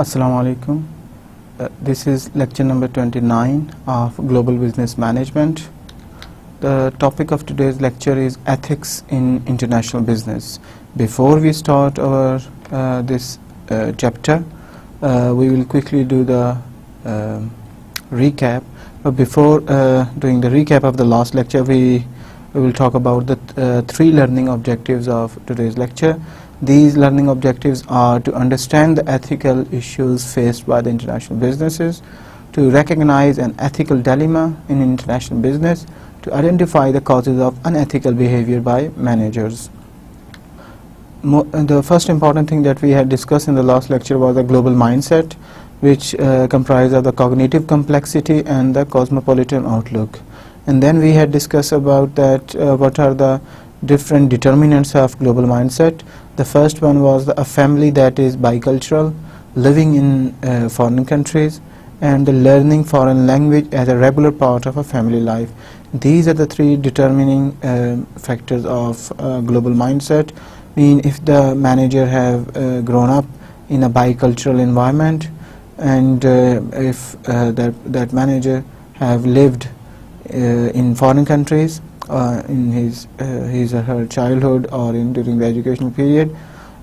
Assalamu alaikum. This is lecture number 29 of Global Business Management. The topic of today's lecture is ethics in international business. Before we start our this chapter, we will quickly do the recap. But before doing the recap of the last lecture, we will talk about the three learning objectives of today's lecture. These learning objectives are to understand the ethical issues faced by the international businesses, to recognize an ethical dilemma in international business, to identify the causes of unethical behavior by managers. The first important thing that we had discussed in the last lecture was the global mindset, which comprised of the cognitive complexity and the cosmopolitan outlook. And then we had discussed about that what are the different determinants of global mindset. The first one was a family that is bicultural, living in foreign countries, and the learning foreign language as a regular part of a family life. These are the three determining factors of global mindset. If the manager have grown up in a bicultural environment, and if that manager have lived in foreign countries in his or her childhood or during the educational period.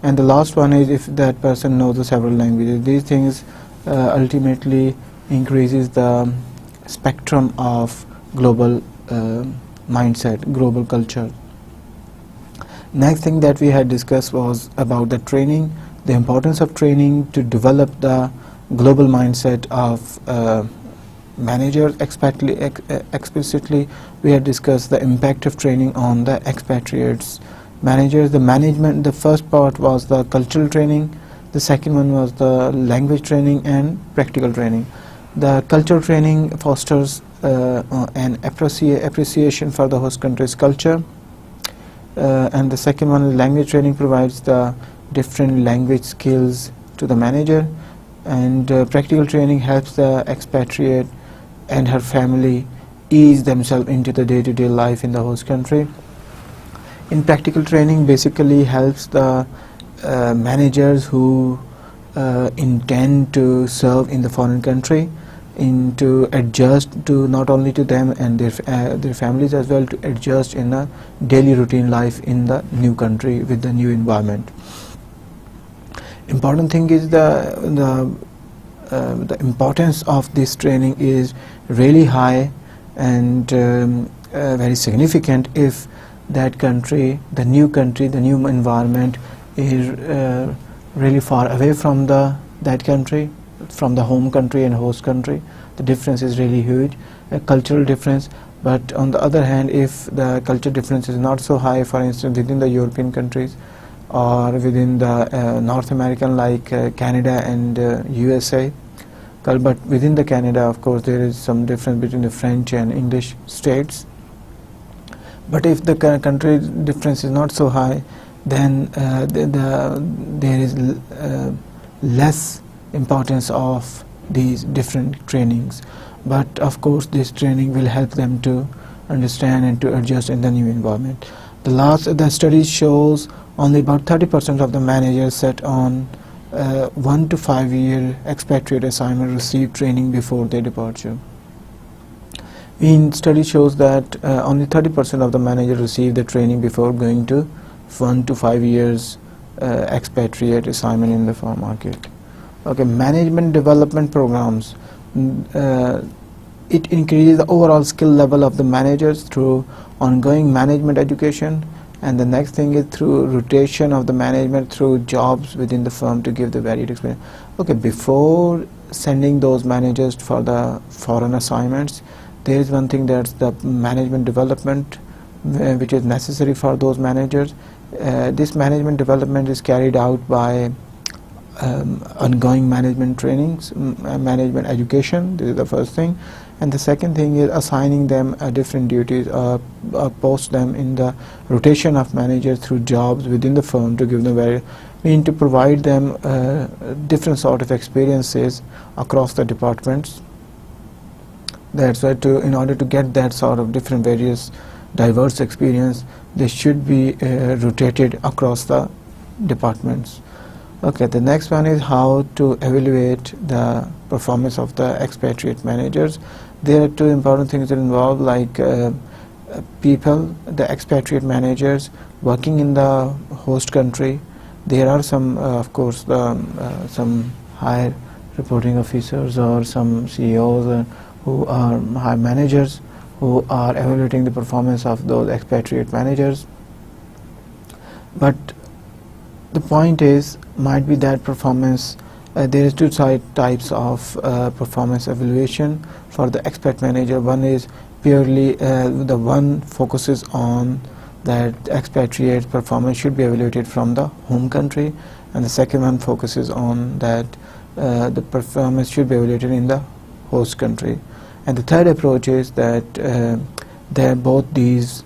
And the last one is if that person knows the several languages. These things ultimately increases the spectrum of global mindset, global culture. Next thing that we had discussed was about the training, the importance of training to develop the global mindset of managers. Explicitly we had discussed the impact of training on the expatriates managers. The first part was the cultural training, the second one was the language training and practical training. The cultural training fosters an appreciation for the host country's culture, and the second one, language training, provides the different language skills to the manager, and practical training helps the expatriate and her family ease themselves into the day-to-day life in the host country. In practical training, basically helps the managers who intend to serve in the foreign country to adjust to not only to them and their families as well, to adjust in a daily routine life in the new country with the new environment. Important thing is the importance of this training is really high and very significant if that country, the new environment is really far away from that country, from the home country and host country. The difference is really huge, a cultural difference. But on the other hand, if the culture difference is not so high, for instance within the European countries or within the North American like Canada and USA, but within the Canada, of course, there is some difference between the French and English states. But if the country difference is not so high, then there is less importance of these different trainings. But of course, this training will help them to understand and to adjust in the new environment. The study shows only about 30% of the managers set on 1 to 5 year expatriate assignment receive training before their departure. Study shows that only 30% of the managers receive the training before going to 1 to 5 years expatriate assignment in the foreign market. Okay, management development programs. It increases the overall skill level of the managers through ongoing management education, and the next thing is through rotation of the management through jobs within the firm to give the varied experience. Okay, before sending those managers for the foreign assignments, there is one thing, that's the management development which is necessary for those managers. This management development is carried out by ongoing management trainings, management education. This is the first thing. And the second thing is assigning them different duties, post them in the rotation of managers through jobs within the firm to give them to provide them different sort of experiences across the departments. That's why in order to get that sort of different various diverse experience, they should be rotated across the departments. Okay, the next one is how to evaluate the performance of the expatriate managers. There are two important things that involve, like people, the expatriate managers working in the host country. There are some, of course, some higher reporting officers or some CEOs who are high managers who are evaluating the performance of those expatriate managers. But the point is, might be that performance, there is two types of performance evaluation for the expat manager. One is purely the one focuses on that expatriate performance should be evaluated from the home country, and the second one focuses on that the performance should be evaluated in the host country. And the third approach is that both these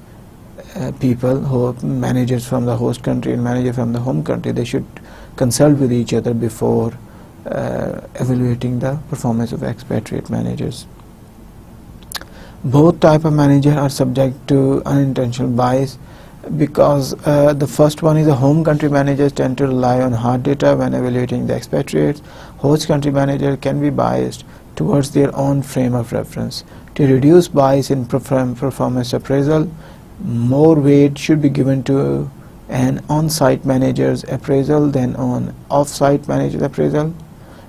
people who are managers from the host country and manager from the home country, they should consult with each other before evaluating the performance of expatriate managers. Both type of manager are subject to unintentional bias, because the first one is the home country managers tend to rely on hard data when evaluating the expatriates. Host country manager can be biased towards their own frame of reference. To reduce bias in performance appraisal, more weight should be given to an on-site manager's appraisal than on off-site manager's appraisal,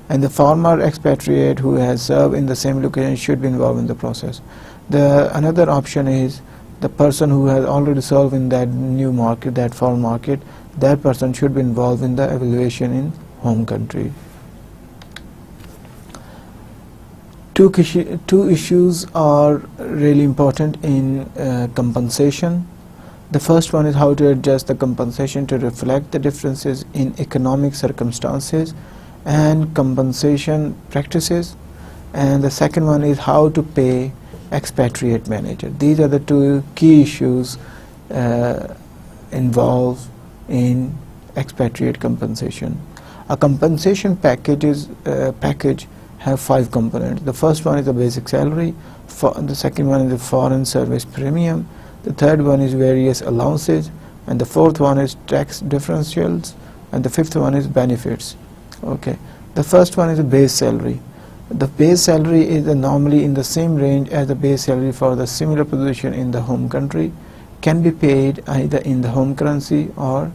and the former expatriate who has served in the same location should be involved in the process. Another option is the person who has already served in that new market, that foreign market, that person should be involved in the evaluation in home country. Two issues are really important in compensation. The first one is how to adjust the compensation to reflect the differences in economic circumstances and compensation practices, and the second one is how to pay expatriate manager. These are the two key issues involved in expatriate compensation. A compensation package have 5 components. The first one is the basic salary, the second one is the foreign service premium, the third one is various allowances, and the fourth one is tax differentials, and the fifth one is benefits. Okay, the first one is the base salary. The base salary is normally in the same range as the base salary for the similar position in the home country, can be paid either in the home currency or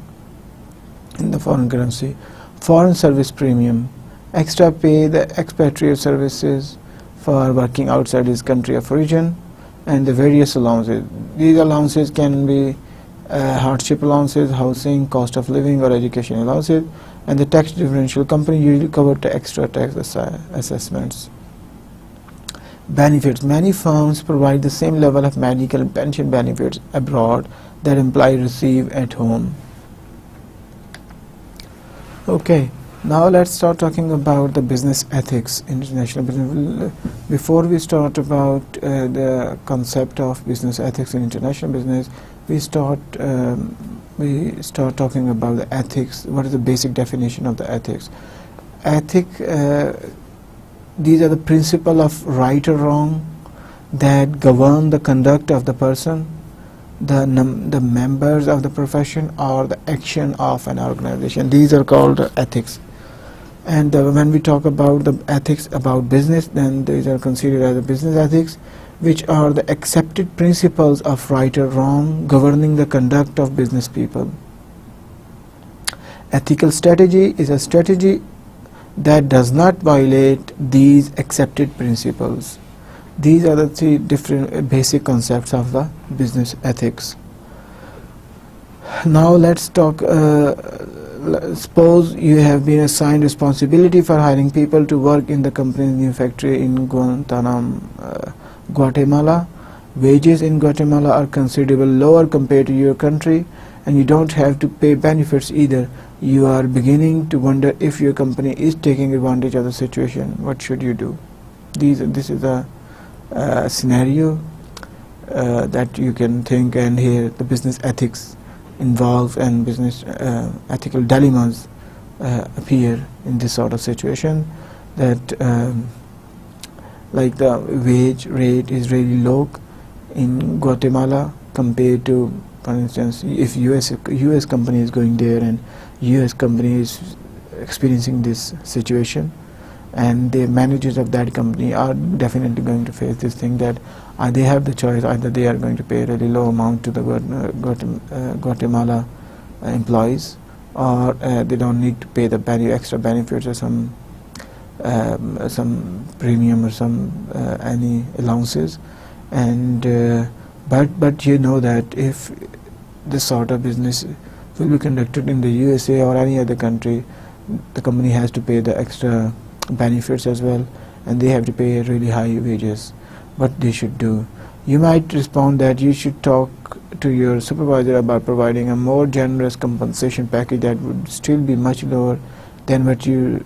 in the foreign currency. Foreign service premium, extra pay the expatriate services for working outside his country of origin, and the various allowances. These allowances can be hardship allowances, housing, cost of living, or education allowances, and the tax differential. Company usually cover the extra tax assessments. Benefits. Many firms provide the same level of medical and pension benefits abroad that employees receive at home. Okay, now let's start talking about the business ethics, international business. Before we start about the concept of business ethics in international business, we start talking about the ethics. What is the basic definition of the ethics? These are the principle of right or wrong that govern the conduct of the person, the members of the profession, or the action of an organization. These are called ethics. And when we talk about the ethics about business, then these are considered as the business ethics, which are the accepted principles of right or wrong governing the conduct of business people. Ethical strategy is a strategy that does not violate these accepted principles. These are the 3 different basic concepts of the business ethics. Now let's talk, suppose you have been assigned responsibility for hiring people to work in the company's new factory in Guatemala. Wages in Guatemala are considerably lower compared to your country, and you don't have to pay benefits either. You are beginning to wonder if your company is taking advantage of the situation. What should you do? This is a scenario that you can think, and here the business ethics involved and business ethical dilemmas appear in this sort of situation, that like the wage rate is really low in Guatemala compared to, for instance, if US company is going there and US company is experiencing this situation, and the managers of that company are definitely going to face this thing that they have the choice: either they are going to pay a really low amount to the Guatemala employees, or they don't need to pay the extra benefits or some premium or some any allowances. And but you know that if this sort of business will be conducted in the USA or any other country, the company has to pay the extra benefits as well, and they have to pay really high wages. What they should do? You might respond that you should talk to your supervisor about providing a more generous compensation package that would still be much lower than what you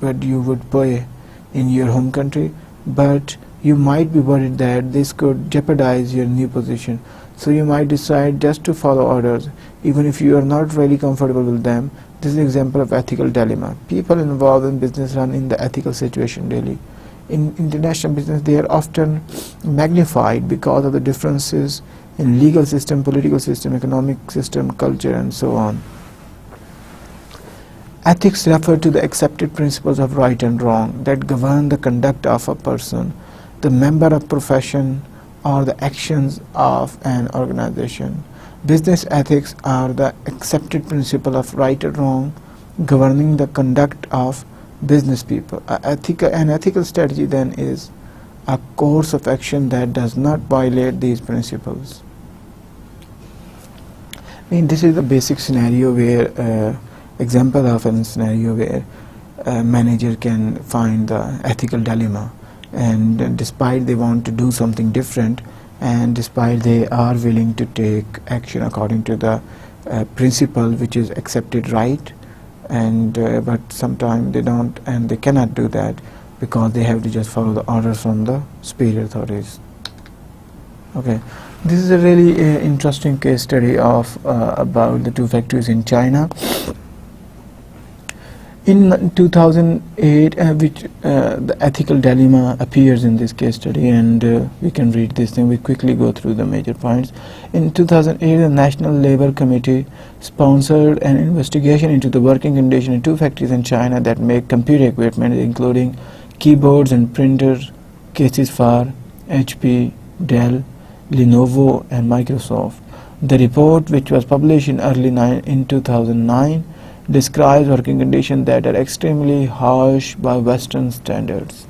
would pay in your home country, but you might be worried that this could jeopardize your new position. So you might decide just to follow orders, even if you are not really comfortable with them. This is an example of ethical dilemma. People involved in business run in the ethical situation daily. In international business, they are often magnified because of the differences in legal system, political system, economic system, culture, and so on. Ethics refer to the accepted principles of right and wrong that govern the conduct of a person, the member of profession, or the actions of an organization. Business ethics are the accepted principle of right and wrong governing the conduct of business people. An ethical strategy then is a course of action that does not violate these principles. I mean, this is the basic scenario where example of a scenario where a manager can find the ethical dilemma, and despite they want to do something different, and despite they are willing to take action according to the principle which is accepted right, and but sometimes they don't, and they cannot do that because they have to just follow the orders from the superior authorities. Okay, this is a really interesting case study of about the two factories in China. In 2008, the ethical dilemma appears in this case study, and we can read this thing. We quickly go through the major points. In 2008, the National Labor Committee sponsored an investigation into the working condition in two factories in China that make computer equipment, including keyboards and printer cases for HP, Dell, Lenovo, and Microsoft. The report, which was published in 2009, describes working conditions that are extremely harsh by Western standards.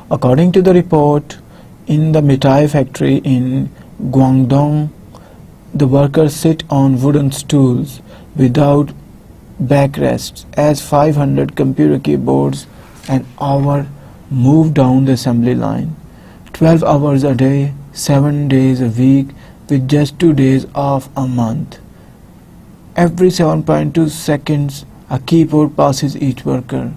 According to the report, in the Mitai factory in Guangdong, the workers sit on wooden stools without backrests as 500 computer keyboards an hour move down the assembly line, 12 hours a day, 7 days a week, with just 2 days off a month. Every 7.2 seconds, a keyboard passes each worker,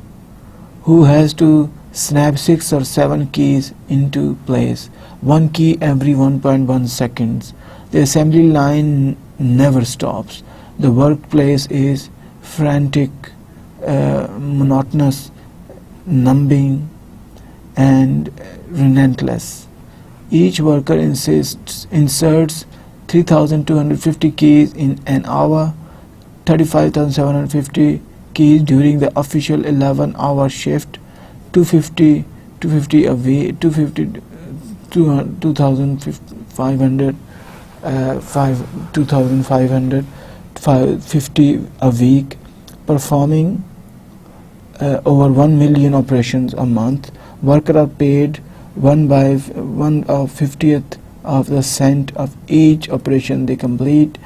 who has to snap 6 or 7 keys into place, one key every 1.1 seconds. The assembly line never stops. The workplace is frantic, monotonous, numbing, and relentless. Each worker inserts 3,250 keys in an hour, 35,750 keys during the official 11-hour shift, 250 a week, 2,550 a week, performing over 1 million operations a month. Workers are paid 1/50th of the cent of each operation they complete.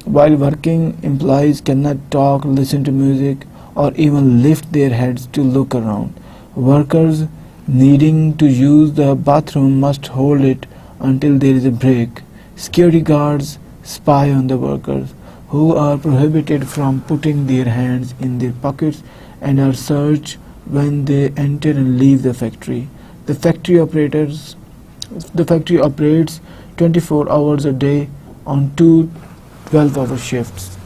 While working, employees cannot talk, listen to music, or even lift their heads to look around. Workers needing to use the bathroom must hold it until there is a break. Security guards spy on the workers, who are prohibited from putting their hands in their pockets and are searched when they enter and leave the factory. The factory operates 24 hours a day on 2 12-hour shifts,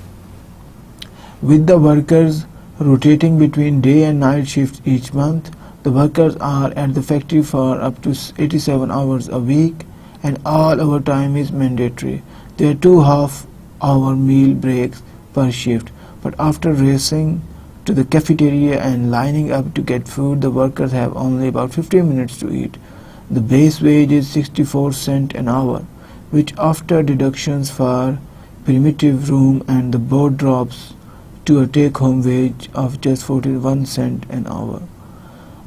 with the workers rotating between day and night shifts each month. The workers are at the factory for up to 87 hours a week, and all overtime is mandatory. There are 2 half-hour meal breaks per shift. But after racing to the cafeteria and lining up to get food, the workers have only about 15 minutes to eat. The base wage is 64 cents an hour, which after deductions for primitive room and the board drops to a take-home wage of just 41 cents an hour.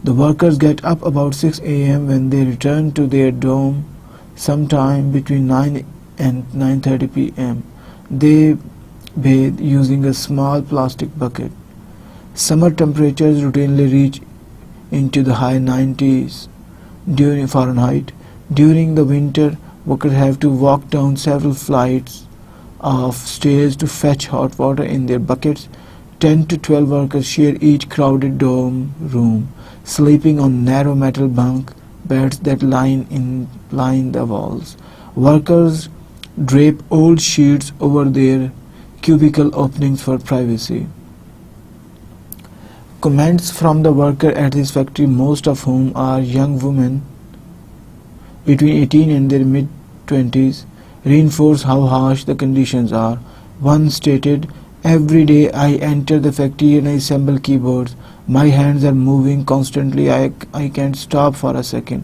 The workers get up about 6 a.m. when they return to their dorm sometime between 9 and 9:30 p.m. They bathe using a small plastic bucket. Summer temperatures routinely reach into the high 90s during Fahrenheit. During the winter, workers have to walk down several flights of stairs to fetch hot water in their buckets. 10 to 12 workers share each crowded dorm room, sleeping on narrow metal bunk beds that line the walls. Workers drape old sheets over their cubicle openings for privacy. Comments from the workers at this factory, most of whom are young women between 18 and their mid-20s, reinforce how harsh the conditions are. One stated, "Every day I enter the factory and I assemble keyboards. My hands are moving constantly. I can't stop for a second.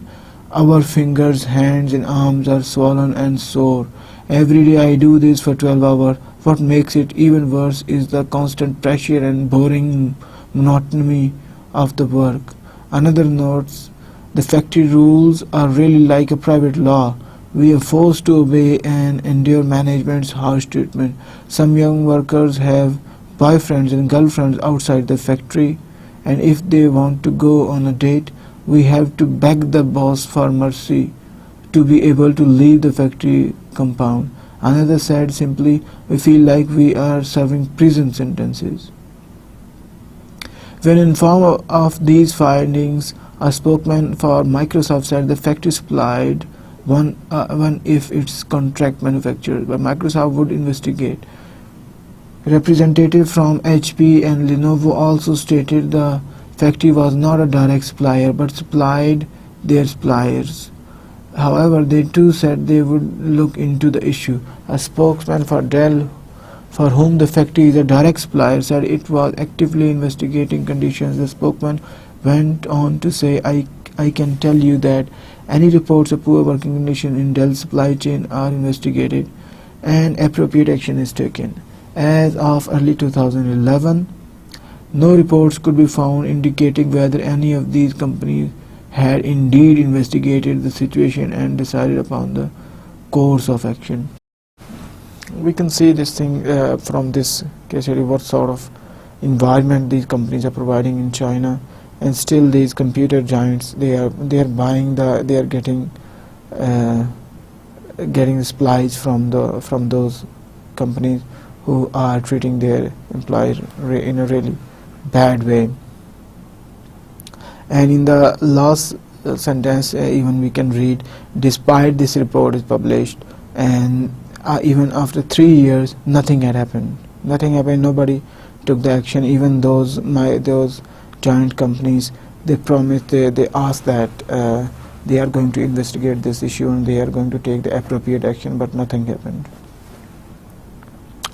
Our fingers, hands and arms are swollen and sore. Every day I do this for 12 hours. What makes it even worse is the constant pressure and boring monotony of the work." Another notes, "The factory rules are really like a private law. We are forced to obey and endure management's harsh treatment. Some young workers have boyfriends and girlfriends outside the factory, and if they want to go on a date, we have to beg the boss for mercy to be able to leave the factory compound." Another said simply, "We feel like we are serving prison sentences." When informed of these findings, a spokesman for Microsoft said the factory supplied one if its contract manufacturer, but Microsoft would investigate. Representative from HP and Lenovo also stated the factory was not a direct supplier but supplied their suppliers. However, they too said they would look into the issue. A spokesman for Dell, for whom the factory is a direct supplier, said it was actively investigating conditions. The spokesman went on to say, I can tell you that any reports of poor working conditions in Dell's supply chain are investigated and appropriate action is taken." As of early 2011, no reports could be found indicating whether any of these companies had indeed investigated the situation and decided upon the course of action. We can see this thing from this case study, what sort of environment these companies are providing in China, and still these computer giants, they are getting the supplies from those companies who are treating their employees in a really bad way. And in the last sentence, even we can read, "Despite this report is published, and even after 3 years, nothing had happened. Nothing happened. Nobody took the action. Even those giant companies, they promised, they asked that they are going to investigate this issue and they are going to take the appropriate action, but nothing happened."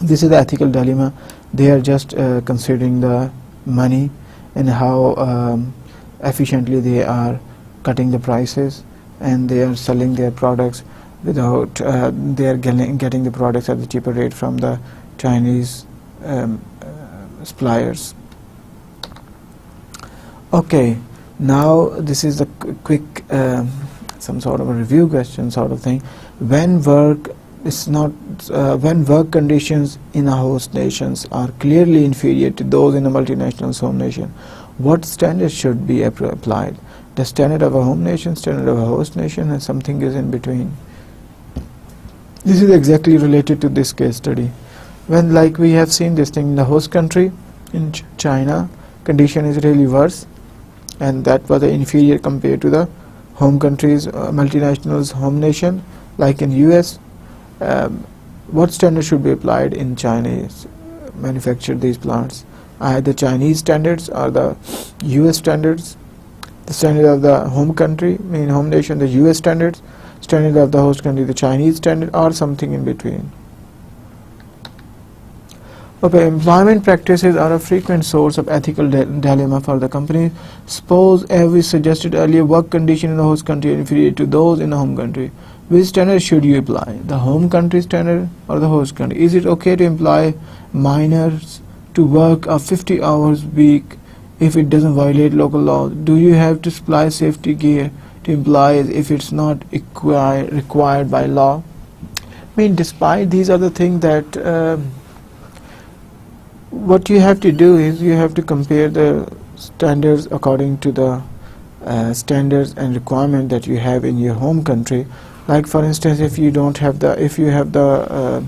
This is the ethical dilemma. They are just considering the money and how efficiently they are cutting the prices, and they are selling their products without they are getting the products at the cheaper rate from the Chinese suppliers. Okay, now this is a quick some sort of a review question sort of thing. When work conditions in a host nations are clearly inferior to those in a multinational's home nation, what standards should be applied? The standard of a home nation, standard of a host nation, and something is in between. This is exactly related to this case study. When, like we have seen this thing in the host country, in China, condition is really worse, and that was inferior compared to the home country's multinational's home nation, like in US. What standard should be applied in Chinese manufacture these plants? The Chinese standards or the US standards? The standard of the home country, home nation, the US standards, standard of the host country, the Chinese standard, or something in between. Okay, employment practices are a frequent source of ethical dilemma for the company. Suppose, as we suggested earlier, work conditions in the host country are inferior to those in the home country. Which standard should you apply? The home country standard or the host country? Is it okay to employ minors to work a 50 hours week if it doesn't violate local laws? Do you have to supply safety gear to employees if it's not required by law? I mean, despite these are the things that what you have to do is you have to compare the standards according to the standards and requirement that you have in your home country. Like for instance, if you have the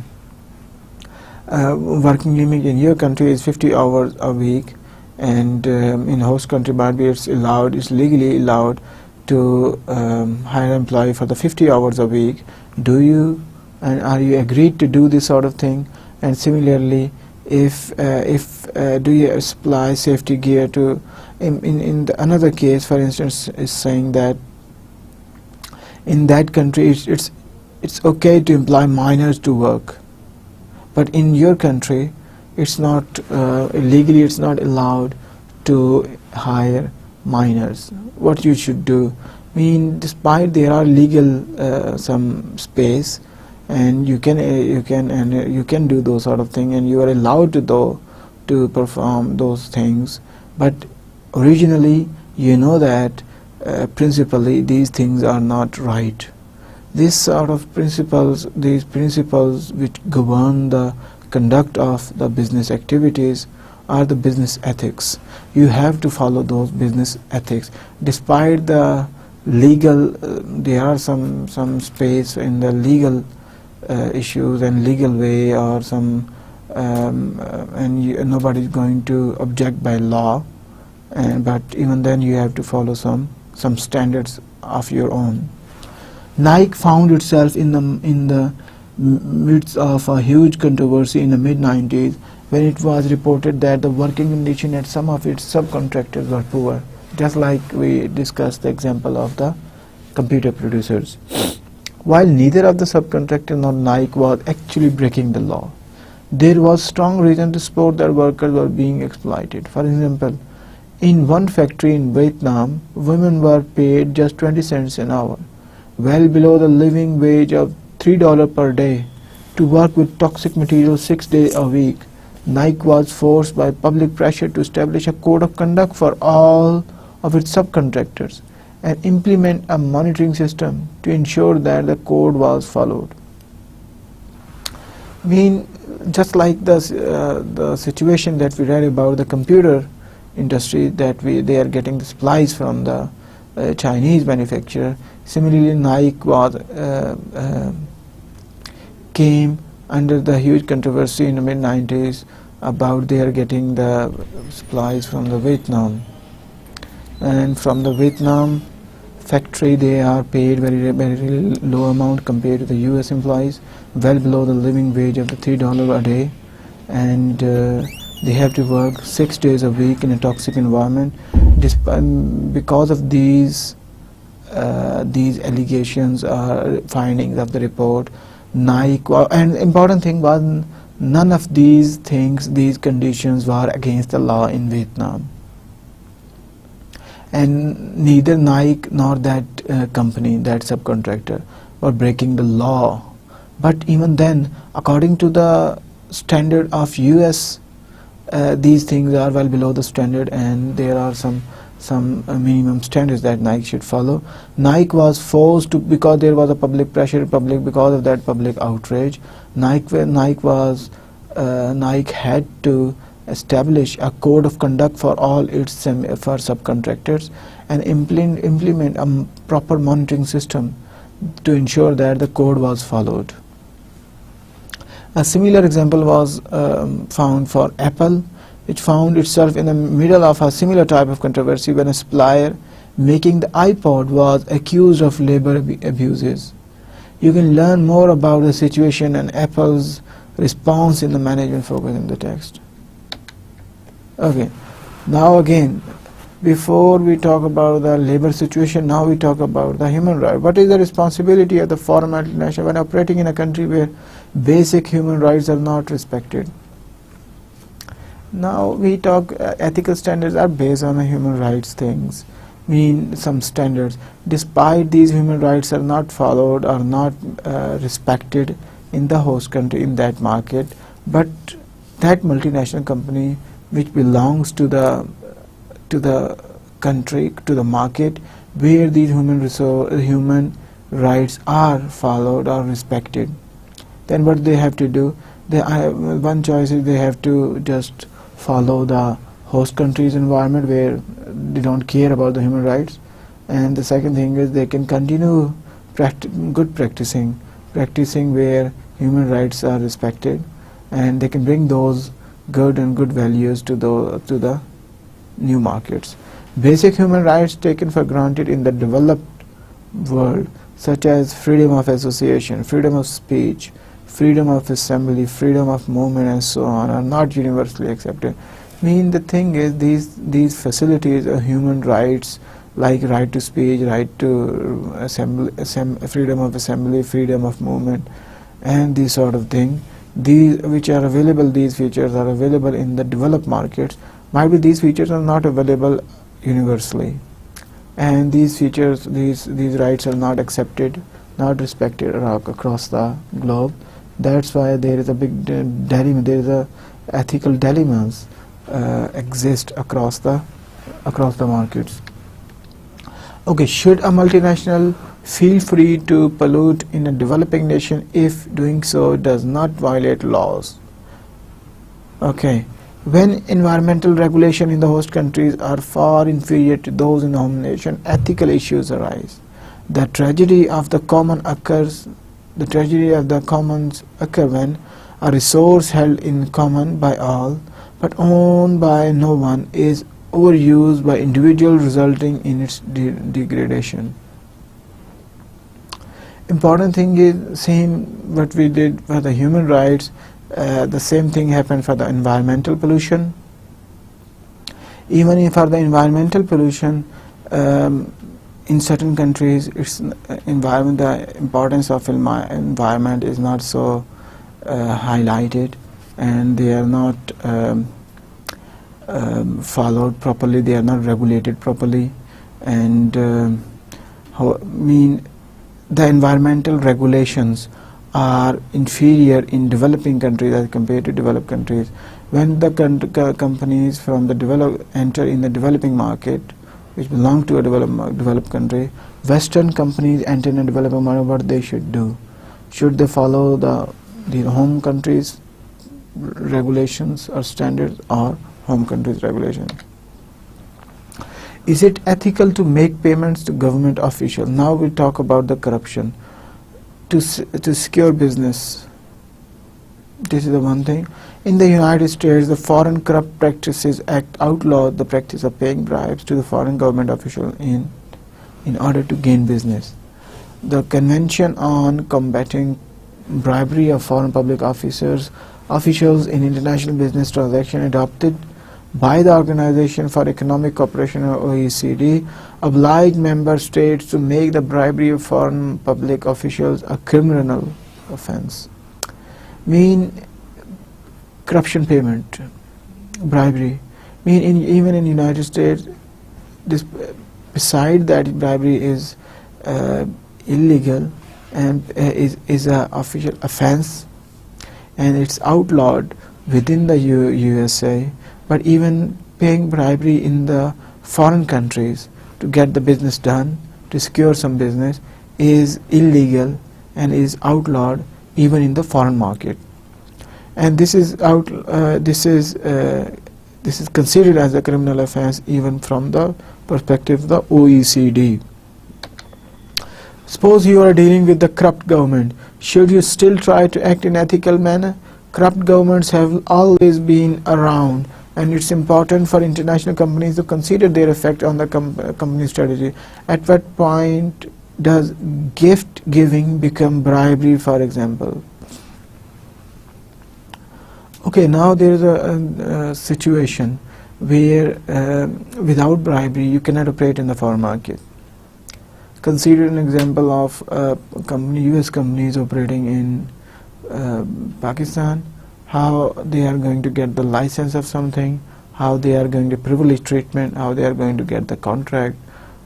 working limit in your country is 50 hours a week, and in host country maybe it's legally allowed to hire an employee for the 50 hours a week. Do you and are you agreed to do this sort of thing? And similarly, if do you supply safety gear to in another case, for instance, is saying that in that country it's okay to employ minors to work, but in your country it's not legally it's not allowed to hire minors. What you should do? I mean, despite there are legal some space, and you can do those sort of things, and you are allowed to perform those things, but originally you know that principally these things are not right. This sort of principles, these principles which govern the conduct of the business activities are the business ethics. You have to follow those business ethics. Despite the legal, there are some space in the legal issues and legal way, or some and nobody is going to object by law, but even then you have to follow some standards of your own. Nike found itself in the midst of a huge controversy in the mid-90s when it was reported that the working conditions at some of its subcontractors were poor, just like we discussed the example of the computer producers. While neither of the subcontractors nor Nike was actually breaking the law, there was strong reason to support that workers were being exploited. For example, in one factory in Vietnam, women were paid just 20 cents an hour, well below the living wage of $3 per day, to work with toxic materials 6 days a week. Nike was forced by public pressure to establish a code of conduct for all of its subcontractors and implement a monitoring system to ensure that the code was followed. I mean, just like the situation that we read about the computer industry, that they are getting the supplies from the Chinese manufacturer. Similarly, Nike was came under the huge controversy in the mid-90s about they are getting the supplies from the Vietnam, and from the Vietnam factory they are paid very low amount compared to the US employees, well below the living wage of the $3 a day, and they have to work 6 days a week in a toxic environment. Because of these allegations or findings of the report, Nike, and important thing was none of these things, these conditions were against the law in Vietnam, and neither Nike nor that company, that subcontractor, were breaking the law. But even then, according to the standard of US, these things are well below the standard, and there are some minimum standards that Nike should follow. Nike was forced to, because there was a public pressure, because of that public outrage, Nike had to establish a code of conduct for all its for subcontractors and implement a proper monitoring system to ensure that the code was followed. A similar example was found for Apple, which found itself in the middle of a similar type of controversy when a supplier making the iPod was accused of labor abuses. You can learn more about the situation and Apple's response in the management focus in the text. Okay, now again, before we talk about the labor situation, now we talk about the human rights. What is the responsibility of the foreign multinational when operating in a country where basic human rights are not respected? Now we talk ethical standards are based on human rights things, mean some standards. Despite these human rights are not followed or not respected in the host country, in that market, but that multinational company which belongs to the country, to the market where these human rights are followed or respected, then what they have to do, one choice is they have to just follow the host country's environment where they don't care about the human rights, and the second thing is they can continue practicing where human rights are respected, and they can bring those good values to the new markets. Basic human rights taken for granted in the developed world, such as freedom of association, freedom of speech, freedom of assembly, freedom of movement, and so on, are not universally accepted. The thing is, these facilities are human rights, like right to speech, right to freedom of assembly, freedom of movement, and these sort of thing. These which are available, these features are available in the developed markets. Might be these features are not available universally, and these features, these rights are not accepted, not respected across the globe. That's why there is a big dilemma. There is a ethical dilemmas exist across the markets. Okay, should a multinational feel free to pollute in a developing nation if doing so does not violate laws? Okay, when environmental regulation in the host countries are far inferior to those in the home nation, ethical issues arise. The tragedy of the commons occur when a resource held in common by all but owned by no one is overused by individuals, resulting in its degradation. Important thing is same what we did for the human rights, the same thing happened for the environmental pollution. Even for the environmental pollution, in certain countries, the importance of environment is not so highlighted, and they are not followed properly, they are not regulated properly, and the environmental regulations are inferior in developing countries as compared to developed countries. When the companies from the enter in the developing market, which belong to a developed country, Western companies enter in a developing market, what they should do? Should they follow the home country's regulations or standards, or home country's regulations? Is it ethical to make payments to government officials? Now we talk about the corruption. To secure business, this is the one thing. In the United States, the Foreign Corrupt Practices Act outlawed the practice of paying bribes to the foreign government official in order to gain business. The Convention on Combating Bribery of Foreign Public Officials in International Business Transactions, adopted by the Organization for Economic Cooperation, or OECD, obliged member states to make the bribery of foreign public officials a criminal offense. Corruption payment, bribery. Even in United States, beside that, bribery is illegal and is a official offense, and it's outlawed within the USA. But even paying bribery in the foreign countries to get the business done, to secure some business, is illegal and is outlawed even in the foreign market. And this is considered as a criminal offense even from the perspective of the OECD. Suppose you are dealing with the corrupt government. Should you still try to act in ethical manner? Corrupt governments have always been around, and it's important for international companies to consider their effect on the company strategy. At what point does gift giving become bribery, for example? Okay, now there is a situation where without bribery you cannot operate in the foreign market. Consider an example of US companies operating in Pakistan, how they are going to get the license of something, how they are going to privilege treatment, how they are going to get the contract.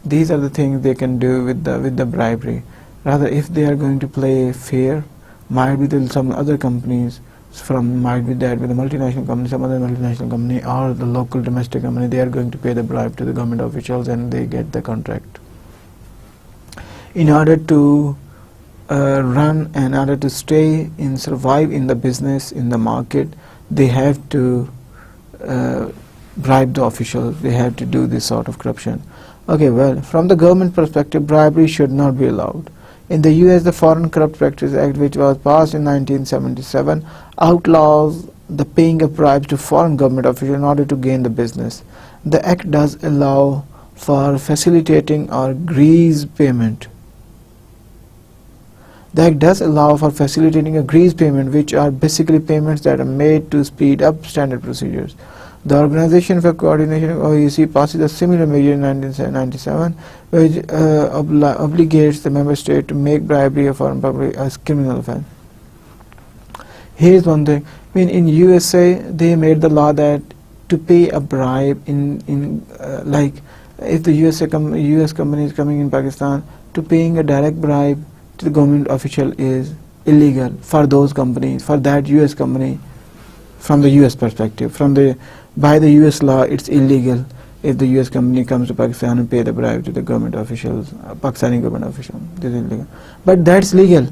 These are the things they can do with the bribery. Rather, if they are going to play fair, might be there some other companies might be that with the multinational company, some other multinational company or the local domestic company, they are going to pay the bribe to the government officials and they get the contract. In order to run, in order to stay and survive in the business, in the market, they have to bribe the officials, they have to do this sort of corruption. Okay, well, from the government perspective, bribery should not be allowed. In the US, the Foreign Corrupt Practices Act, which was passed in 1977, outlaws the paying of bribes to foreign government officials in order to gain the business. The act does allow for facilitating or grease payment. The act does allow for facilitating a grease payment, which are basically payments that are made to speed up standard procedures. The Organization for Coordination of OEC passes a similar measure in 1997, which obligates the member state to make bribery of foreign public as criminal offense. Here's one thing. I mean, in USA, they made the law that to pay a bribe like if the US company is coming in Pakistan, to paying a direct bribe to the government official is illegal for those companies, for that US company. From the US perspective, by the US law, it's illegal if the US company comes to Pakistan and pay the bribe to the government officials, Pakistani government official. This is illegal. But that's legal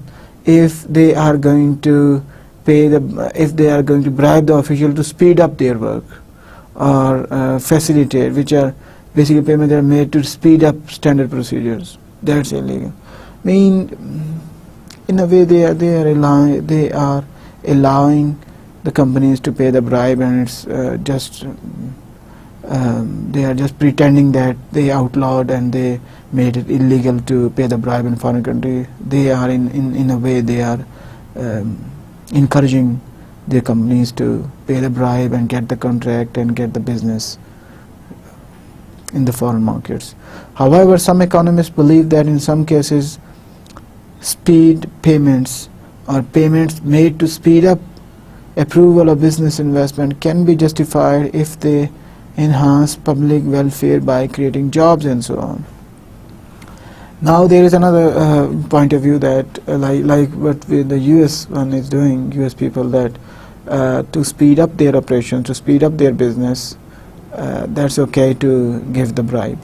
if they are going to if they are going to bribe the official to speed up their work or facilitate, which are basically payments that are made to speed up standard procedures. That's illegal. I mean, in a way, they are allowing the companies to pay the bribe, and it's they are just pretending that they outlawed and they made it illegal to pay the bribe in foreign country. They are in a way they are encouraging their companies to pay the bribe and get the contract and get the business in the foreign markets. However, some economists believe that in some cases speed payments or payments made to speed up approval of business investment can be justified if they enhance public welfare by creating jobs and so on. Now there is another point of view that like what the US one is doing, US people, that to speed up their operations, to speed up their business, that's okay to give the bribe.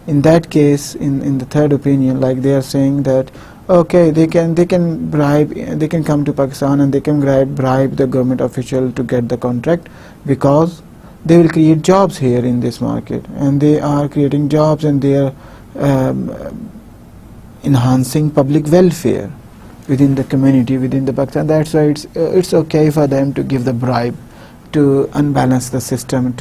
In that case, in the third opinion, like they are saying that okay, they can bribe, they can come to Pakistan and they can bribe the government official to get the contract, because they will create jobs here in this market, and they are creating jobs and they are enhancing public welfare within the community, within the Pakistan. That's why it's okay for them to give the bribe to unbalance the system.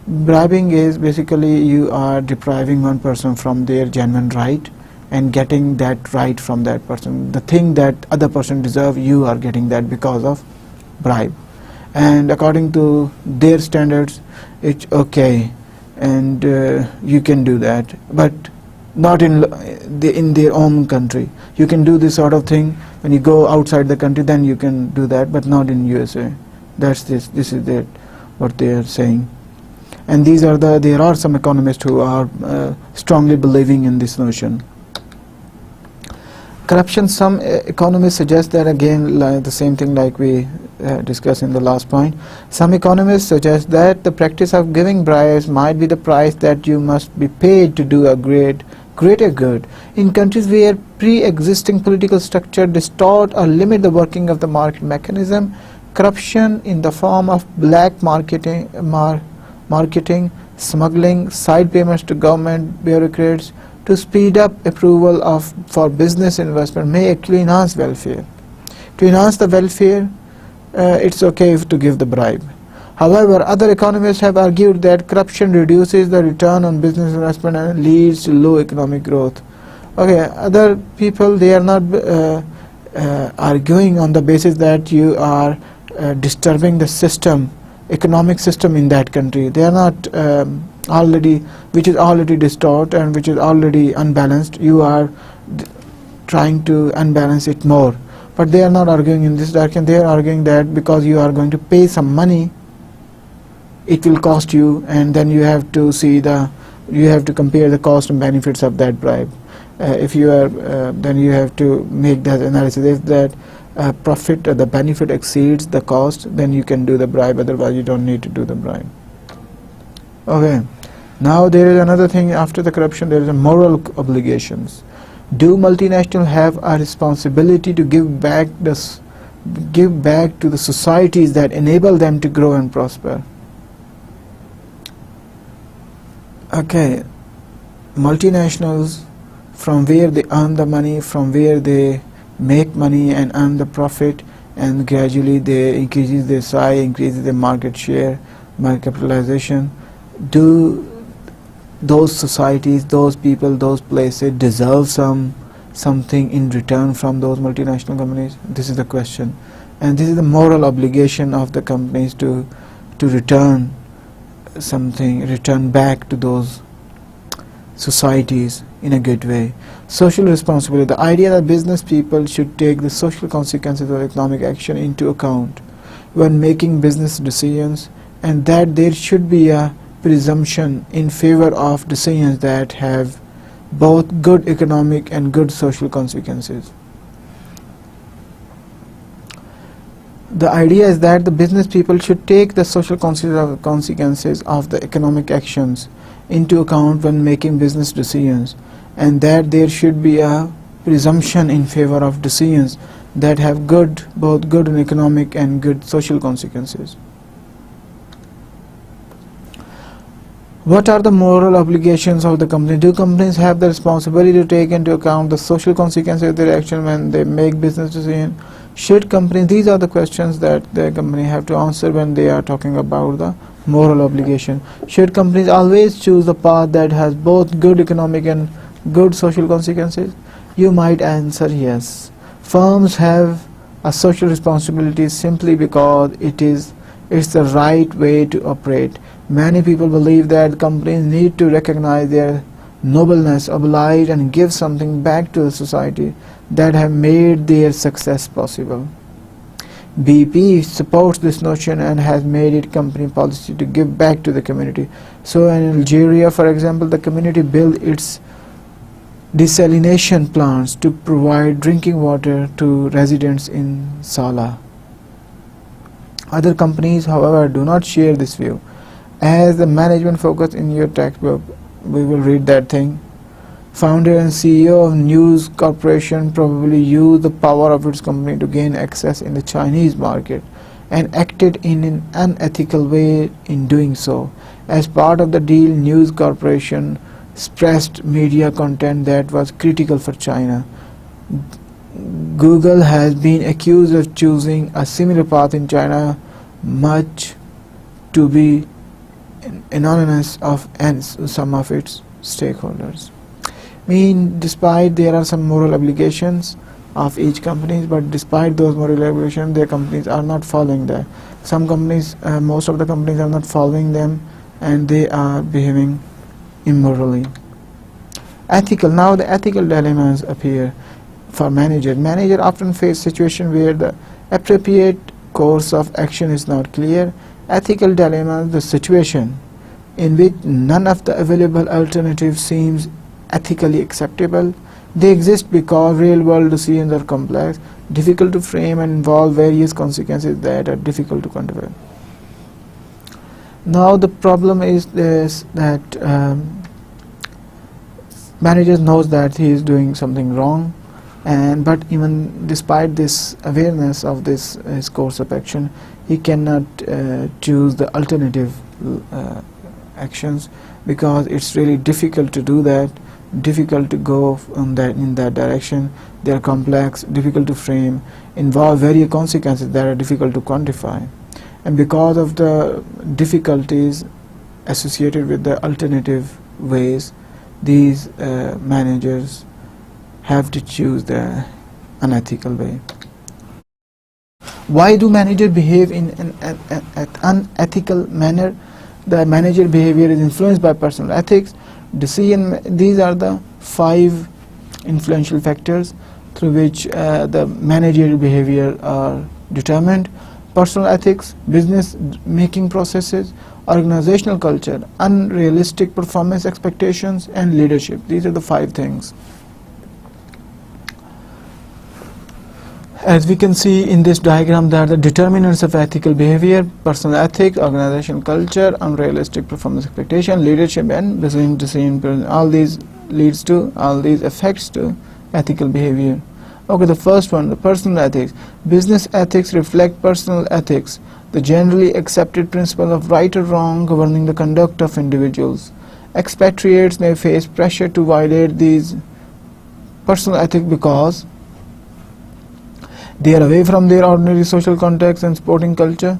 Bribing is basically you are depriving one person from their genuine right and getting that right from that person. The thing that other person deserves, you are getting that because of bribe. And according to their standards, it's okay, and you can do that, but not in their own country. You can do this sort of thing when you go outside the country, then you can do that, but not in USA. This is what they are saying. And there are some economists who are strongly believing in this notion. Corruption, some economists suggest that, again, like the same thing like we discussed in the last point. Some economists suggest that the practice of giving bribes might be the price that you must be paid to do a greater good. In countries where pre-existing political structure distort or limit the working of the market mechanism, corruption in the form of black marketing, smuggling, side payments to government bureaucrats to speed up approval for business investment may actually enhance welfare. To enhance the welfare, it's okay to give the bribe. However, other economists have argued that corruption reduces the return on business investment and leads to low economic growth. Okay, other people, they are not arguing on the basis that you are disturbing the system, economic system in that country. They are not which is already distorted and which is already unbalanced. You are trying to unbalance it more. But they are not arguing in this direction. They are arguing that because you are going to pay some money, it will cost you, and then you have to compare the cost and benefits of that bribe. If you are, then you have to make that analysis. If that profit or the benefit exceeds the cost, then you can do the bribe. Otherwise, you don't need to do the bribe. Okay. Now there is another thing. After the corruption, there is a moral obligations. Do multinationals have a responsibility to give back to the societies that enable them to grow and prosper? Okay, multinationals, from where they earn the money, from where they make money and earn the profit, and gradually they increases their size, increases their market share, market capitalization. Do those societies, those people, those places deserve something in return from those multinational companies? This is the question, and this is the moral obligation of the companies to return something, return back to those societies in a good way. Social responsibility. The idea that business people should take the social consequences of economic action into account when making business decisions, and that there should be a presumption in favor of decisions that have both good economic and good social consequences. The idea is that the business people should take the social consequences of the economic actions into account when making business decisions, and that there should be a presumption in favor of decisions that have both good and economic and good social consequences. What are the moral obligations of the company? Do companies have the responsibility to take into account the social consequences of their action when they make business decisions? Should companies, these are the questions that the company have to answer when they are talking about the moral obligation. Should companies always choose the path that has both good economic and good social consequences? You might answer yes. Firms have a social responsibility simply because it's the right way to operate. Many people believe that companies need to recognize their nobleness, oblige, and give something back to the society that have made their success possible. BP supports this notion and has made it company policy to give back to the community. So in Algeria, for example, the community built its desalination plants to provide drinking water to residents in Salah. Other companies, however, do not share this view. As the management focus in your textbook, we will read that thing. Founder and CEO of News Corporation probably used the power of its company to gain access in the Chinese market and acted in an unethical way in doing so. As part of the deal, News Corporation expressed media content that was critical for China. Google has been accused of choosing a similar path in China, much to be anonymous of some of its stakeholders. Despite there are some moral obligations of each company, but despite those moral obligations, their companies are not following that. Some companies, most of the companies are not following them, and they are behaving immorally. Ethical. Now the ethical dilemmas appear for manager. Manager often face situation where the appropriate course of action is not clear. Ethical dilemma, the situation in which none of the available alternatives seems ethically acceptable. They exist because real-world decisions are complex, difficult to frame, and involve various consequences that are difficult to quantify. Now the problem is this, that manager knows that he is doing something wrong, but even despite this awareness of this his course of action, he cannot choose the alternative actions, because it's really difficult to do that, difficult to go in that direction. They are complex, difficult to frame, involve various consequences that are difficult to quantify, and because of the difficulties associated with the alternative ways, these managers have to choose the unethical way. Why do managers behave in an unethical manner? The manager behavior is influenced by personal ethics. These are the 5 influential factors. through which the managerial behavior are determined: personal ethics, business making processes, organizational culture, unrealistic performance expectations, and leadership. These are the 5 things. As we can see in this diagram, that the determinants of ethical behavior: personal ethics, organizational culture, unrealistic performance expectation, leadership, and decision. All these affects to ethical behavior. Okay, the first one, the personal ethics. Business ethics reflect personal ethics, the generally accepted principle of right or wrong governing the conduct of individuals. Expatriates may face pressure to violate these personal ethics because they are away from their ordinary social context and sporting culture.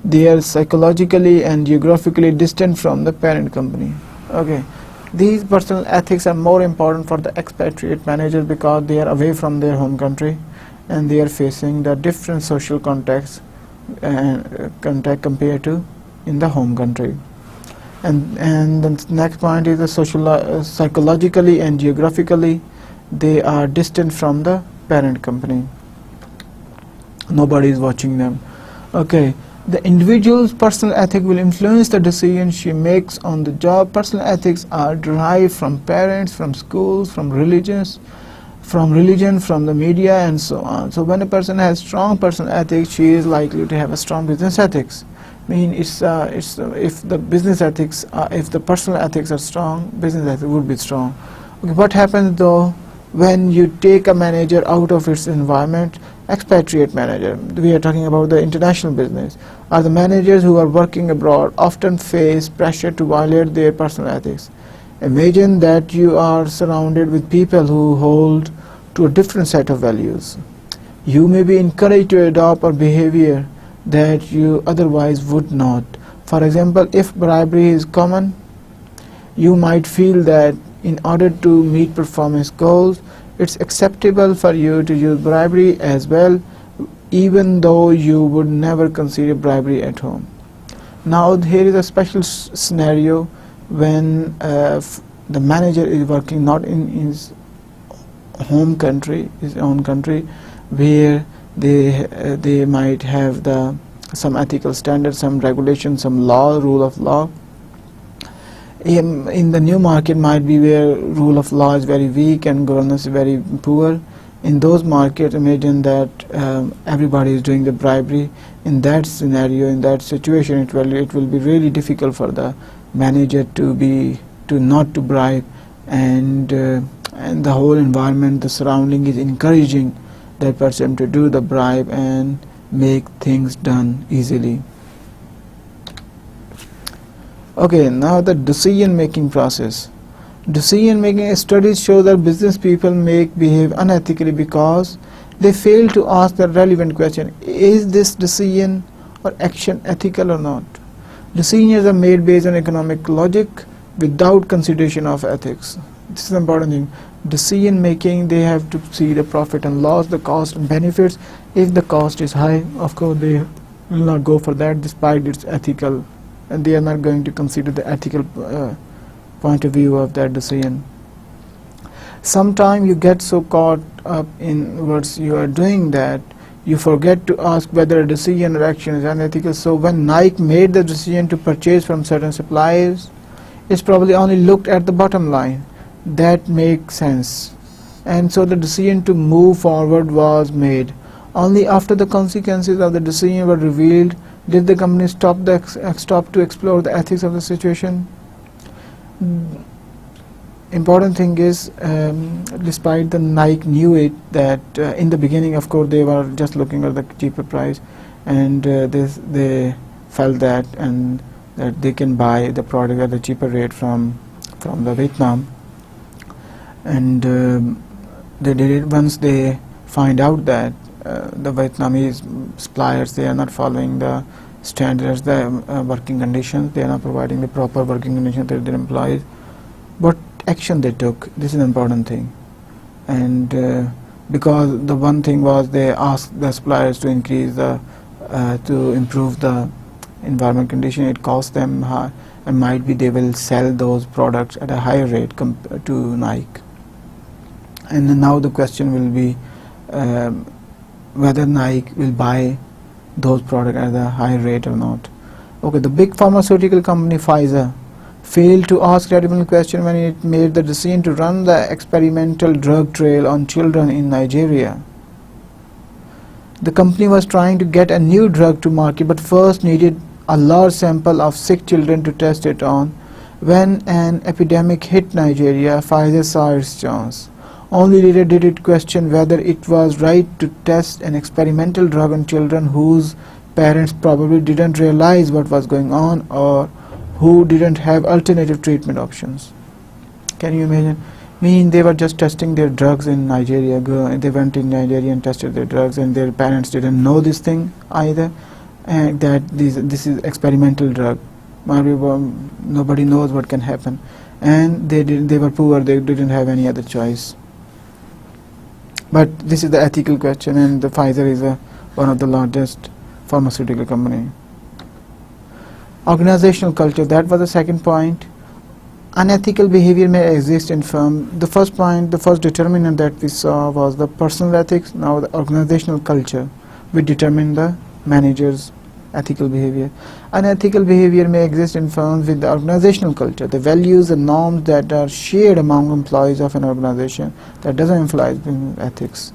They are psychologically and geographically distant from the parent company. Okay, these personal ethics are more important for the expatriate managers because they are away from their home country and they are facing the different social context compared to in the home country. And the next point is the psychologically and geographically they are distant from the parent company. Nobody is watching them. Okay, the individual's personal ethic will influence the decision she makes on the job. Personal ethics are derived from parents, from schools, from religion, from the media, and so on. So when a person has strong personal ethics, she is likely to have a strong business ethics. I mean, if the business ethics, if the personal ethics are strong, business ethics would be strong. Okay, what happens though when you take a manager out of its environment? Expatriate manager, we are talking about the international business, or the managers who are working abroad often face pressure to violate their personal ethics. Imagine that you are surrounded with people who hold to a different set of values. You may be encouraged to adopt a behavior that you otherwise would not. For example, if bribery is common, you might feel that in order to meet performance goals, it's acceptable for you to use bribery as well, even though you would never consider bribery at home. Now here is a special scenario when the manager is working not in his home country, his own country, where they might have some ethical standards, some regulations, some rule of law. In the new market might be where rule of law is very weak and governance is very poor. In those markets, imagine that everybody is doing the bribery. In that scenario, in that situation, it will be really difficult for the manager to not to bribe, and the whole environment, the surrounding is encouraging that person to do the bribe and make things done easily. Okay, now the decision-making process. Decision-making studies show that business people behave unethically because they fail to ask the relevant question: is this decision or action ethical or not? Decisions are made based on economic logic without consideration of ethics. This is the important thing. Decision-making, they have to see the profit and loss, the cost and benefits. If the cost is high, of course they will not go for that despite its ethical, and they are not going to consider the ethical point of view of that decision. Sometimes you get so caught up in what you are doing that you forget to ask whether a decision or action is unethical. So when Nike made the decision to purchase from certain suppliers, it's probably only looked at the bottom line. That makes sense. And so the decision to move forward was made. Only after the consequences of the decision were revealed did the company stop to explore the ethics of the situation. Important thing is, despite the Nike knew it, that in the beginning, of course, they were just looking at the cheaper price, and they felt that they can buy the product at a cheaper rate from the Vietnam, and they did it. Once they find out that the Vietnamese suppliers, they are not following the standards, the working conditions, they are not providing the proper working conditions to their employees. What action they took, this is an important thing. And because the one thing was they asked the suppliers to increase to improve the environment condition, it cost them high, and might be they will sell those products at a higher rate compared to Nike. And now the question will be whether Nike will buy those products at a high rate or not. Okay, the big pharmaceutical company Pfizer failed to ask credible question when it made the decision to run the experimental drug trial on children in Nigeria. The company was trying to get a new drug to market, but first needed a large sample of sick children to test it on. When an epidemic hit Nigeria, Pfizer saw its chance. Only later did it question whether it was right to test an experimental drug on children whose parents probably didn't realize what was going on or who didn't have alternative treatment options. Can you imagine? They were just testing their drugs in Nigeria. They went in Nigeria and tested their drugs, and their parents didn't know this thing either, and that this is experimental drug. Nobody knows what can happen, and they were poor. They didn't have any other choice. But this is the ethical question, and the Pfizer is one of the largest pharmaceutical company. Organizational culture, that was the second point. Unethical behavior may exist in firm. The first point, the first determinant that we saw was the personal ethics. Now the organizational culture will determine the manager's ethical behavior. Unethical behavior may exist in firms with the organizational culture, the values and norms that are shared among employees of an organization that doesn't influence ethics.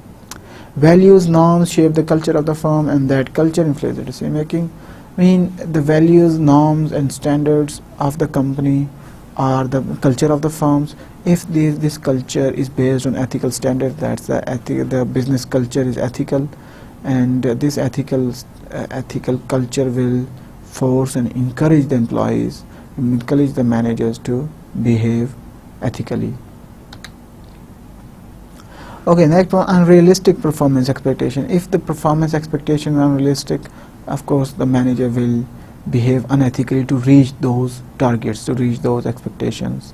Values, norms shape the culture of the firm, and that culture influences decision making. The values, norms and standards of the company are the culture of the firms. If this culture is based on ethical standards, that's the business culture is ethical, and this ethical culture will force and encourage the employees, encourage the managers to behave ethically. Okay, next one, unrealistic performance expectation. If the performance expectation is unrealistic, of course the manager will behave unethically to reach those targets, to reach those expectations.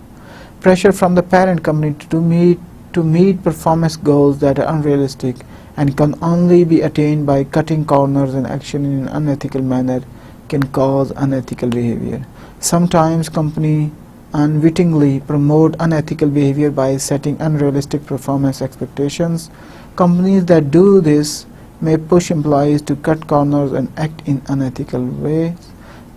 Pressure from the parent company to meet performance goals that are unrealistic and can only be attained by cutting corners and action in an unethical manner can cause unethical behavior. Sometimes companies unwittingly promote unethical behavior by setting unrealistic performance expectations. Companies that do this may push employees to cut corners and act in unethical ways.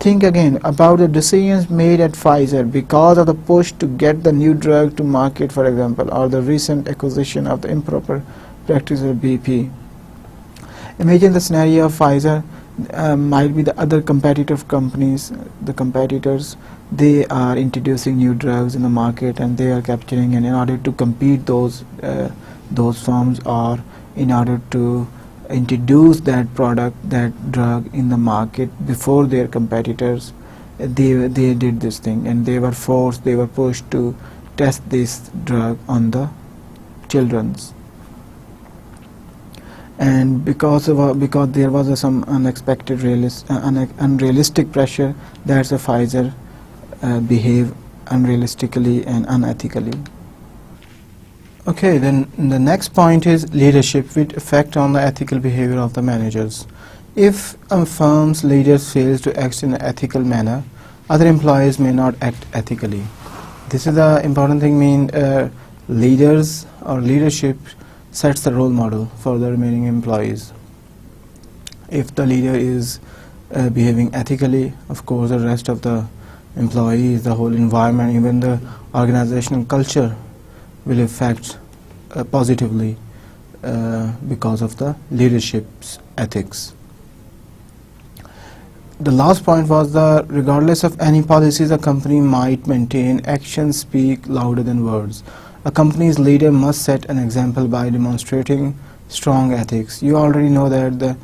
Think again about the decisions made at Pfizer because of the push to get the new drug to market, for example, or the recent acquisition of the improper practice of BP. Imagine the scenario of Pfizer. Might be the other competitive companies, the competitors, they are introducing new drugs in the market and they are capturing, and in order to compete those firms, or in order to introduce that product, that drug in the market before their competitors, they did this thing, and they were pushed to test this drug on the children's. And because there was some unexpected unrealistic pressure, that's a Pfizer behave unrealistically and unethically. Okay, then the next point is leadership with effect on the ethical behavior of the managers. If a firm's leaders fails to act in an ethical manner, other employees may not act ethically. This is the important thing. Leaders or leadership sets the role model for the remaining employees. If the leader is behaving ethically, of course the rest of the employees, the whole environment, even the organizational culture will affect positively because of the leadership's ethics. The last point was that regardless of any policies a company might maintain, actions speak louder than words. A company's leader must set an example by demonstrating strong ethics. You already know that the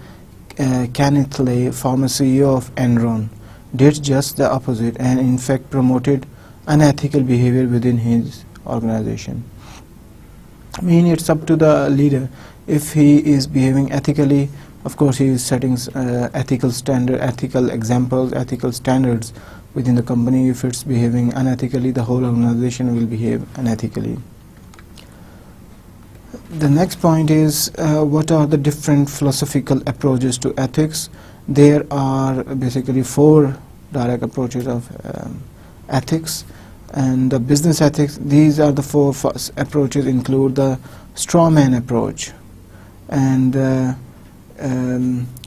Kenneth Lay, former CEO of Enron, did just the opposite and in fact promoted unethical behavior within his organization. It's up to the leader. If he is behaving ethically, of course he is setting ethical examples, ethical standards within the company. If it's behaving unethically, the whole organization will behave unethically. The next point is what are the different philosophical approaches to ethics. There are basically 4 direct approaches of ethics. And the business ethics, these are the four first approaches, include the straw man approach and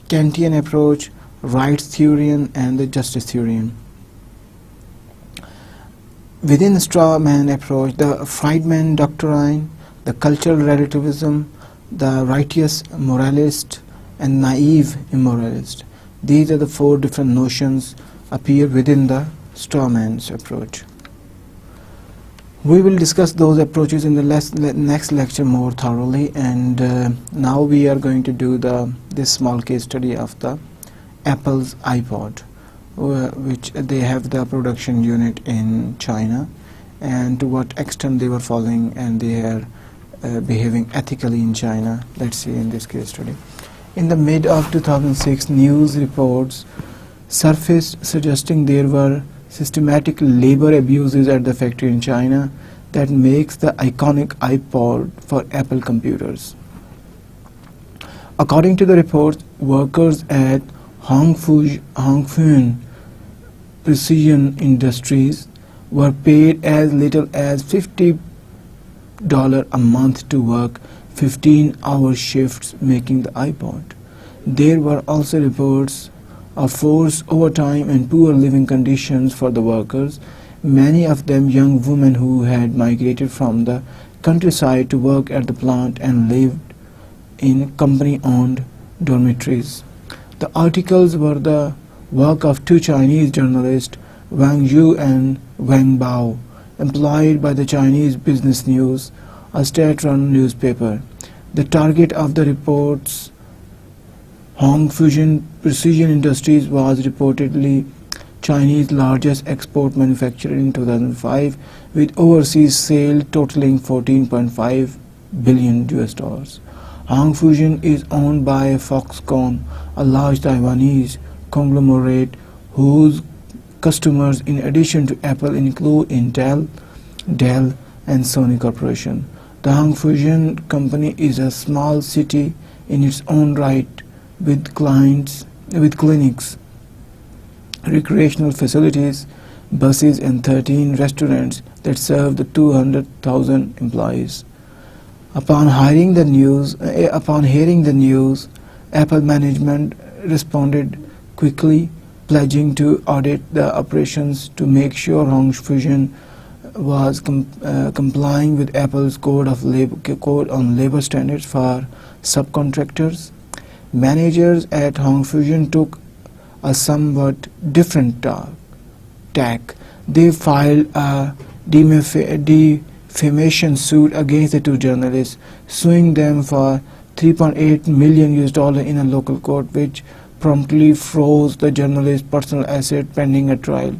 Kantian approach, rights theorian, and the justice theorian. Within the straw man approach, the Friedman doctrine, the cultural relativism, the righteous moralist, and naive immoralist. These are the four different notions appear within the straw man's approach. We will discuss those approaches in the next lecture more thoroughly, and now we are going to do this small case study of the Apple's iPod, which they have the production unit in China, and to what extent they were following and they are behaving ethically in China. Let's see in this case study. In the mid of 2006, news reports surfaced suggesting there were systematic labor abuses at the factory in China that makes the iconic iPod for Apple computers. According to the reports, workers at Hongfeng Precision Industries were paid as little as $50 a month to work 15-hour shifts making the iPod. There were also reports of forced overtime and poor living conditions for the workers, many of them young women who had migrated from the countryside to work at the plant and lived in company-owned dormitories. The articles were the work of two Chinese journalists, Wang Yu and Wang Bao, employed by the Chinese Business News, a state-run newspaper. The target of the reports, Hongfeng Precision Industries, was reportedly Chinese largest export manufacturer in 2005, with overseas sales totaling $14.5 billion. Hongfeng is owned by Foxconn, a large Taiwanese conglomerate whose customers in addition to Apple include Intel, Dell, and Sony Corporation. The Hongfeng company is a small city in its own right, with clinics, recreational facilities, buses, and 13 restaurants that serve the 200,000 employees. Upon hearing the news, Apple management responded quickly, pledging to audit the operations to make sure Hongfeng was complying with Apple's code on labor standards for subcontractors. Managers at Hongfeng took a somewhat different tack. They filed a defamation suit against the two journalists, suing them for $3.8 million in a local court, which promptly froze the journalist's personal asset pending a trial.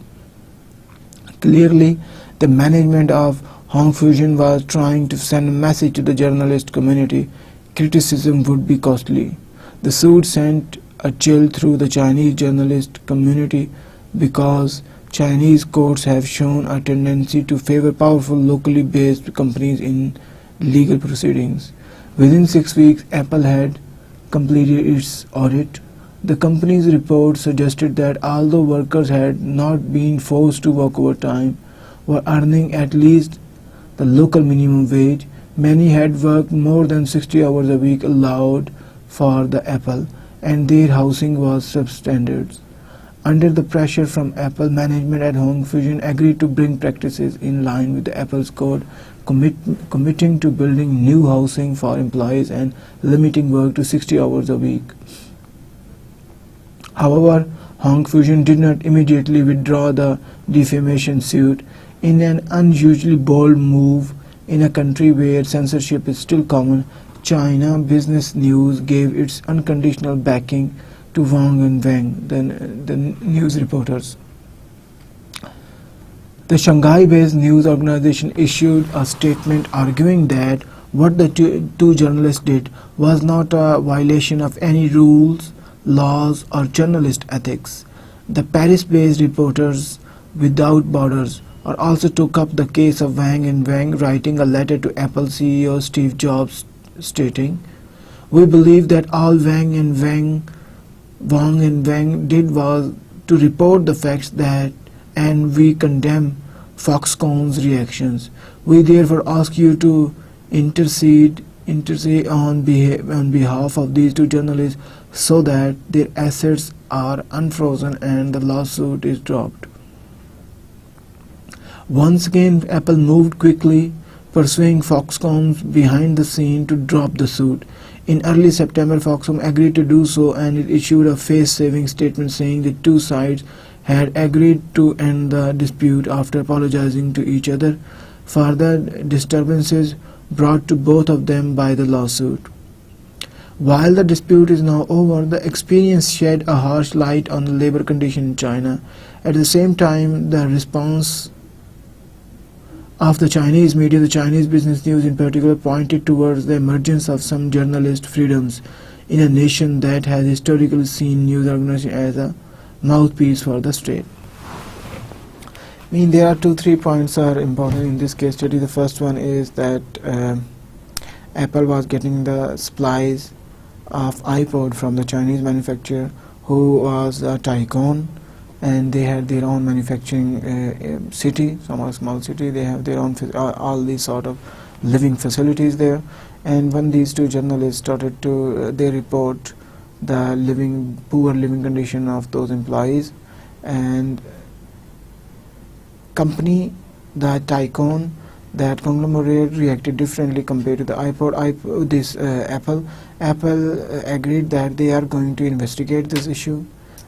Clearly, the management of Hongfeng was trying to send a message to the journalist community: criticism would be costly. The suit sent a chill through the Chinese journalist community because Chinese courts have shown a tendency to favor powerful locally based companies in legal proceedings. Within 6 weeks, Apple had completed its audit. The company's report suggested that although workers had not been forced to work overtime, were earning at least the local minimum wage, many had worked more than 60 hours a week allowed for the Apple, and their housing was substandard. Under the pressure from Apple, management at Hongfeng agreed to bring practices in line with the Apple's code, committing to building new housing for employees and limiting work to 60 hours a week. However, Hongfeng did not immediately withdraw the defamation suit. In an unusually bold move in a country where censorship is still common, China Business News gave its unconditional backing to Wang and Wang, the news reporters. The Shanghai-based news organization issued a statement arguing that what the two journalists did was not a violation of any rules, laws, or journalist ethics. The Paris-based Reporters Without Borders also took up the case of Wang and Wang, writing a letter to Apple CEO Steve Jobs stating, "We believe that all Wang and Wang did was to report the facts and we condemn Foxconn's reactions. We therefore ask you to intercede on behalf of these two journalists so that their assets are unfrozen and the lawsuit is dropped. Once again, Apple moved quickly, pursuing Foxconn behind the scene to drop the suit. In early September, Foxconn agreed to do so, and it issued a face-saving statement saying the two sides had agreed to end the dispute after apologizing to each other for the disturbances brought to both of them by the lawsuit. While the dispute is now over, the experience shed a harsh light on the labor condition in China. At the same time, the response of the Chinese media, the Chinese business news in particular, pointed towards the emergence of some journalist freedoms in a nation that has historically seen news organization as a mouthpiece for the state. I mean, there are 2-3 points are important in this case study. The first one is that Apple was getting the supplies of iPod from the Chinese manufacturer who was a tycoon, and they had their own manufacturing city, somewhat small city. They have their own all these sort of living facilities there. And when these two journalists started to they report the poor living condition of those employees, and company, the tycoon, that conglomerate reacted differently compared to the Apple agreed that they are going to investigate this issue,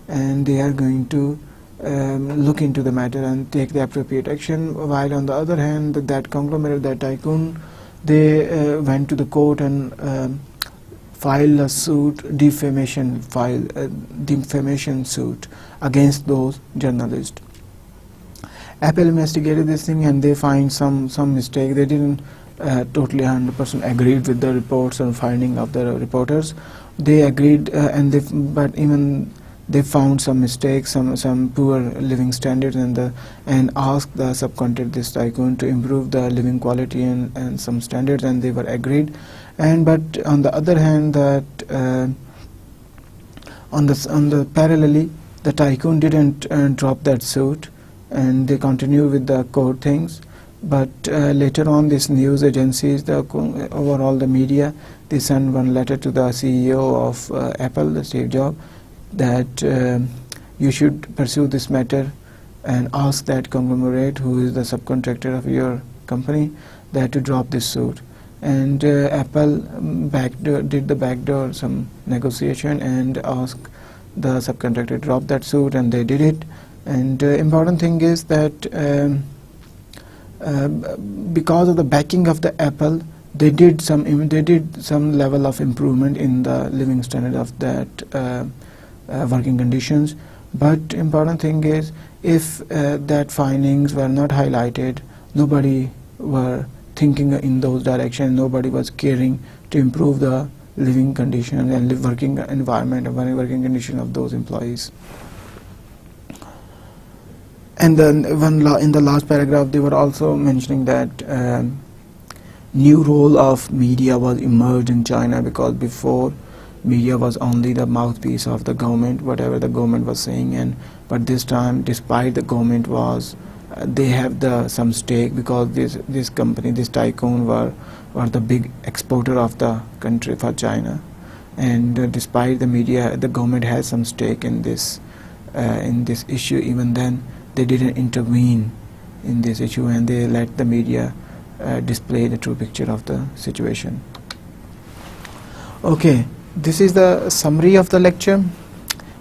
and they are going to look into the matter and take the appropriate action. While on the other hand, that conglomerate, that tycoon, they went to the court and filed a suit, defamation suit against those journalists. Apple investigated this thing and they find some mistake. They didn't totally 100% agreed with the reports and finding of the reporters. They agreed, but even they found some mistakes, some poor living standards, and asked the subcontractor, this tycoon, to improve the living quality and some standards, and they were agreed. But on the other hand, that on the parallelly, the tycoon didn't drop that suit, and they continue with the court things. But later on, these news agencies, overall the media, they sent one letter to the CEO of Apple, the Steve Jobs, that you should pursue this matter and ask that conglomerate, who is the subcontractor of your company, that to drop this suit. And Apple did the backdoor some negotiation and asked the subcontractor to drop that suit, and they did it. And important thing is that because of the backing of the Apple, they did some level of improvement in the living standard of that working conditions. But important thing is, if that findings were not highlighted, nobody were thinking in those directions. Nobody was caring to improve the living condition and working environment and working condition of those employees. And then in the last paragraph, they were also mentioning that new role of media was emerged in China, because before, media was only the mouthpiece of the government, whatever the government was saying. But this time, despite the government was, they have some stake, because this company, this tycoon, were the big exporter of the country for China. And despite the media, the government has some stake in this issue. Even then, they didn't intervene in this issue, and they let the media display the true picture of the situation. Okay, this is the summary of the lecture.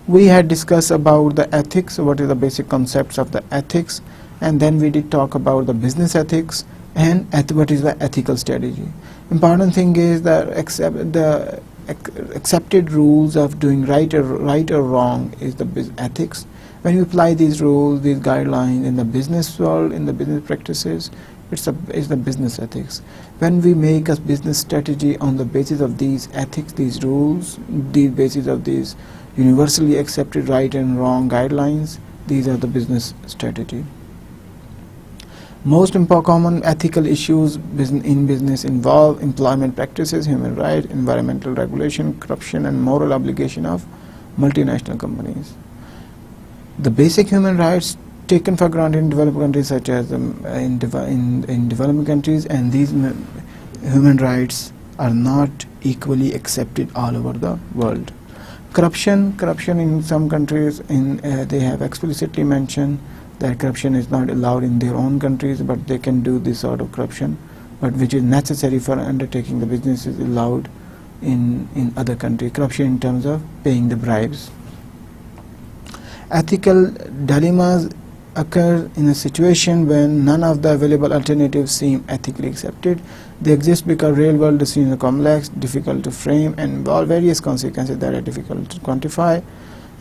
We had discussed about the ethics, what is the basic concepts of the ethics, and then we did talk about the business ethics and what is the ethical strategy. Important thing is that the accepted rules of doing right or wrong is the ethics. When you apply these rules, these guidelines in the business world, in the business practices, it's the business ethics. When we make a business strategy on the basis of these ethics, these rules, the basis of these universally accepted right and wrong guidelines, these are the business strategy. Most common ethical issues in business involve employment practices, human rights, environmental regulation, corruption, and moral obligation of multinational companies. The basic human rights taken for granted in developed countries, such as in developing countries, and these human rights are not equally accepted all over the world. Corruption in some countries, they have explicitly mentioned that corruption is not allowed in their own countries, but they can do this sort of corruption, but which is necessary for undertaking the business is allowed in other countries. Corruption in terms of paying the bribes. Ethical dilemmas occur in a situation when none of the available alternatives seem ethically accepted. They exist because real world decisions are complex, difficult to frame, and involve various consequences that are difficult to quantify.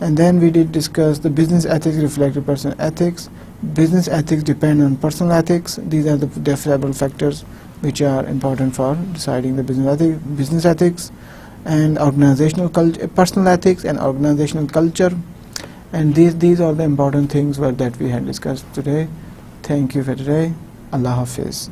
And then we did discuss the business ethics reflect personal ethics. Business ethics depend on personal ethics. These are the several factors which are important for deciding the business ethics, and organizational culture, personal ethics and organizational culture. And these are the important things that we had discussed today. Thank you for today. Allah Hafiz.